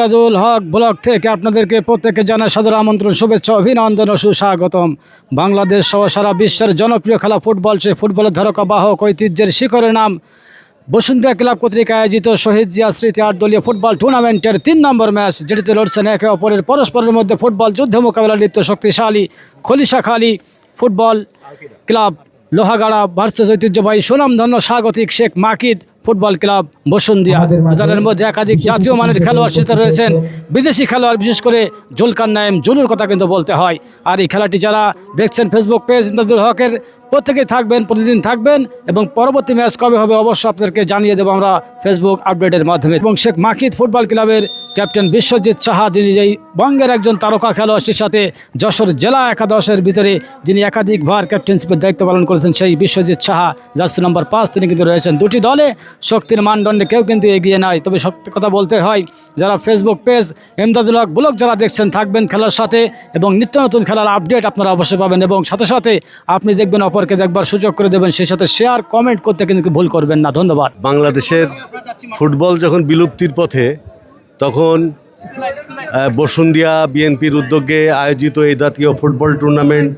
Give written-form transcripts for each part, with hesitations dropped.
ইমদাদুল হক block থেকে আপনাদেরকে প্রত্যেককে জানাই সাদর আমন্ত্রণ, শুভেচ্ছা, অভিনন্দন ও সুস্বাগতম। বাংলাদেশ সহ সারা বিশ্বের জনপ্রিয় খেলা ফুটবল, সেই ফুটবলের ধারকা বাহক ঐতিহ্যের শিখরের নাম বসুন্ধরা ক্লাব কর্তৃক আয়োজিত শহীদ জিয়া স্মৃতি 8 দলীয় ফুটবল টুর্নামেন্টের 3 নম্বর ম্যাচ, যেটিতে লড়ছেন একে অপরের পরস্পরের মধ্যে ফুটবল যুদ্ধ মোকাবেলা লিপ্ত শক্তিশালী Khalishakhali football club Lohagara versus ঐতিহ্যবাহী সুনামধন্য স্বাগতিক শেখ মাকিদ ফুটবল ক্লাব বসুন্ধিয়া। তাদের মধ্যে একাধিক জাতীয় মানের খেলোয়াড় সেটা রয়েছেন, বিদেশি খেলোয়াড় বিশেষ করে জুলকার নাইম জুলুর কথা কিন্তু বলতে হয়। আর এই খেলাটি যারা দেখছেন ফেসবুক পেজ ইমদাদুল হকের, প্রত্যেকেই থাকবেন, প্রতিদিন থাকবেন এবং পরবর্তী ম্যাচ কবে হবে অবশ্যই আপনাদেরকে জানিয়ে দেবো আমরা ফেসবুক আপডেটের মাধ্যমে। এবং শেখ মাকিদ ফুটবল ক্লাবের ক্যাপ্টেন বিশ্বজিৎ সাহা, যিনি এই বঙ্গের একজন তারকা খেলোয়াড়ের সাথে যশোর জেলা একাদশের ভিতরে যিনি একাধিকবার ক্যাপ্টেনশিপের দায়িত্ব পালন করেছেন, সেই বিশ্বজিৎ সাহা জার্সি নম্বর 5 তিনি কিন্তু রয়েছেন। দুটি দলে শক্তির মানদণ্ডে কেউ কিন্তু এগিয়ে নাই, তবে সত্যি কথা বলতে হয় যারা ফেসবুক পেজ ইমদাদুল হক ব্লগ যারা দেখছেন থাকবেন খেলার সাথে এবং নিত্য নতুন খেলার আপডেট আপনারা অবশ্যই পাবেন এবং সাথে সাথে আপনি দেখবেন অপরকে দেখবার সুযোগ করে দেবেন, সেই সাথে শেয়ার কমেন্ট করতে কিন্তু ভুল করবেন না। ধন্যবাদ। বাংলাদেশের ফুটবল যখন বিলুপ্তির পথে, তখন বসুন্ধিয়া বিএনপির উদ্যোগে আয়োজিত এই জাতীয় ফুটবল টুর্নামেন্ট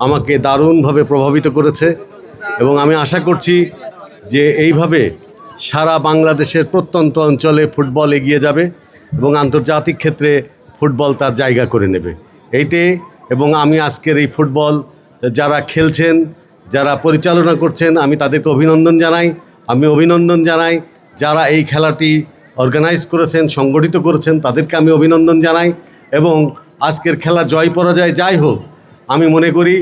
আমাকে দারুণভাবে প্রভাবিত করেছে এবং আমি আশা করছি যে এইভাবে সারা বাংলাদেশের প্রত্যন্ত অঞ্চলে ফুটবল এগিয়ে যাবে এবং আন্তর্জাতিক ক্ষেত্রে ফুটবল তার জায়গা করে নেবে এইটে। এবং আমি আজকের এই ফুটবল যারা খেলছেন, যারা পরিচালনা করছেন, আমি তাদেরকে অভিনন্দন জানাই। আমি অভিনন্দন জানাই যারা এই খেলাটি অর্গানাইজ করেছেন, সংগঠিত করেছেন, তাদেরকে আমি অভিনন্দন জানাই। এবং আজকের খেলা জয় পরাজয় যাই হোক, আমি মনে করি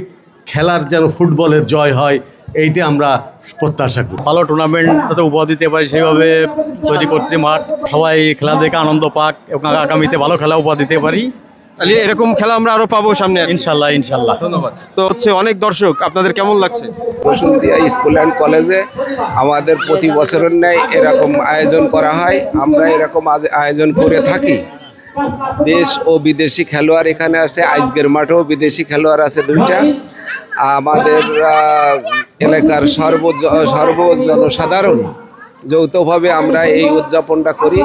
খেলার যেন ফুটবলের জয় হয়, এইটা আমরা প্রত্যাশা করি। ভালো টুর্নামেন্ট যাতে উপহার দিতে পারি সেইভাবে তৈরি করছি মাঠ, সবাই খেলা দেখে আনন্দ পাক এবং আগামীতে ভালো খেলা উপহার দিতে পারি। তাহলে এরকম খেলা আমরা আরো পাবো সামনে, ইনশাল্লাহ ইনশাল্লাহ। ধন্যবাদ। তো হচ্ছে অনেক দর্শক, আপনাদের কেমন লাগছে? বসুন্ধিয়া স্কুল অ্যান্ড কলেজে আমাদের প্রতি বছরের ন্যায় এরকম আয়োজন করা হয়। আমরা এরকম আয়োজন করে থাকি। দেশ ও বিদেশি খেলোয়াড় এখানে আছে, আজকের মাঠেও বিদেশি খেলোয়াড় আছে 2টা। আমাদের এলাকার সর্বজনসাধারণ যৌথভাবে আমরা এই উদযাপনটা করি।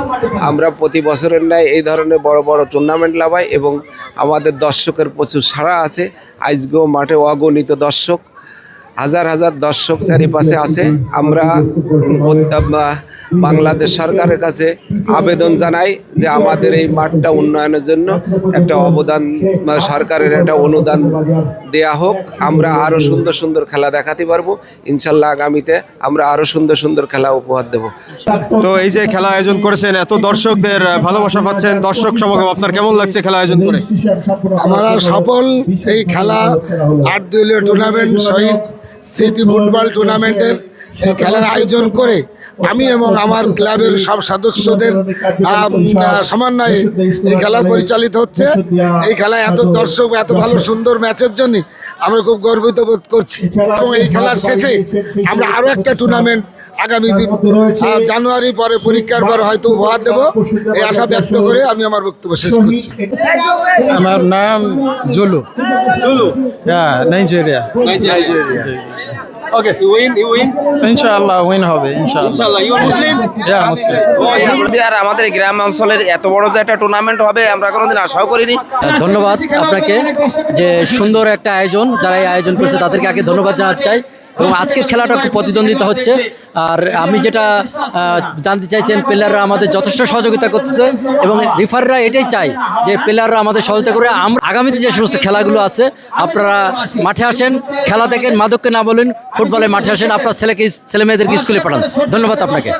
আমরা প্রতি বছরের ন্যায় এই ধরনের বড় বড় টুর্নামেন্ট লাগাই এবং আমাদের দর্শকের প্রচুর সাড়া আছে। আজকেও মাঠে অগণিত দর্শক, হাজার হাজার দর্শক চারিপাশে আছে। আমরা বাংলাদেশ সরকারের কাছে আবেদন জানাই যে আমাদের এই মাঠটা উন্নয়নের জন্য একটা অবদান, সরকারের একটা অনুদান দেয়া হোক। আমরা আরও সুন্দর সুন্দর খেলা দেখাতে পারবো ইনশাল্লাহ। আগামীতে আমরা আরও সুন্দর সুন্দর খেলা উপহার দেব। তো এই যে খেলা আয়োজন করেছেন, এত দর্শকদের ভালোবাসা পাচ্ছেন, দর্শক সমাগম, আপনার কেমন লাগছে খেলা আয়োজন করে? আমরা সফল এই খেলা 8 দলীয় টুর্নামেন্ট শহীদ স্মৃতি ফুটবল টুর্নামেন্টের এই খেলার আয়োজন করে আমি এবং আমার ক্লাবের সব সদস্যদের সমন্বয়ে এই খেলা পরিচালিত হচ্ছে। এই খেলায় এত দর্শক, এত ভালো সুন্দর ম্যাচের জন্য আমরা খুব গর্বিত বোধ করছি এবং এই খেলার শেষে আমরা আরও একটা টুর্নামেন্ট আগামী জানুয়ারি পরে পরীক্ষার পর হয়তো উপহার দেবো, এই আশা ব্যক্ত করে আমি আমার বক্তব্য শেষ করছি। আমার নাম Zulu, Nigeria. Okay, you win ইনশাআল্লাহ উইন হবে ইনশাআল্লাহ। ইউ আর মুসলিম? ইয়া মুসলিম। আর আমাদের গ্রাম অঞ্চলের এত বড় যে একটা টুর্নামেন্ট হবে আমরা কোনোদিন আশাও করিনি। ধন্যবাদ আপনাকে, যে সুন্দর একটা আয়োজন, যারা এই আয়োজন করেছে তাদেরকে আগে ধন্যবাদ জানাতে চাই। এবং আজকের খেলাটা খুব প্রতিদ্বন্দ্বিতা হচ্ছে। আর আমি যেটা জানতে চাইছেন, প্লেয়াররা আমাদের যথেষ্ট সহযোগিতা করতেছে এবং রেফারিরা এটাই চাই যে প্লেয়াররা আমাদের সহযোগিতা করে আগামীতে যে সমস্ত খেলাগুলো আছে আপনারা মাঠে আসেন, খেলা দেখেন, মাদককে না বলেন, ফুটবলে মাঠে আসেন, আপনার ছেলে মেয়েদেরকে স্কুলে পাঠান। ধন্যবাদ আপনাকে।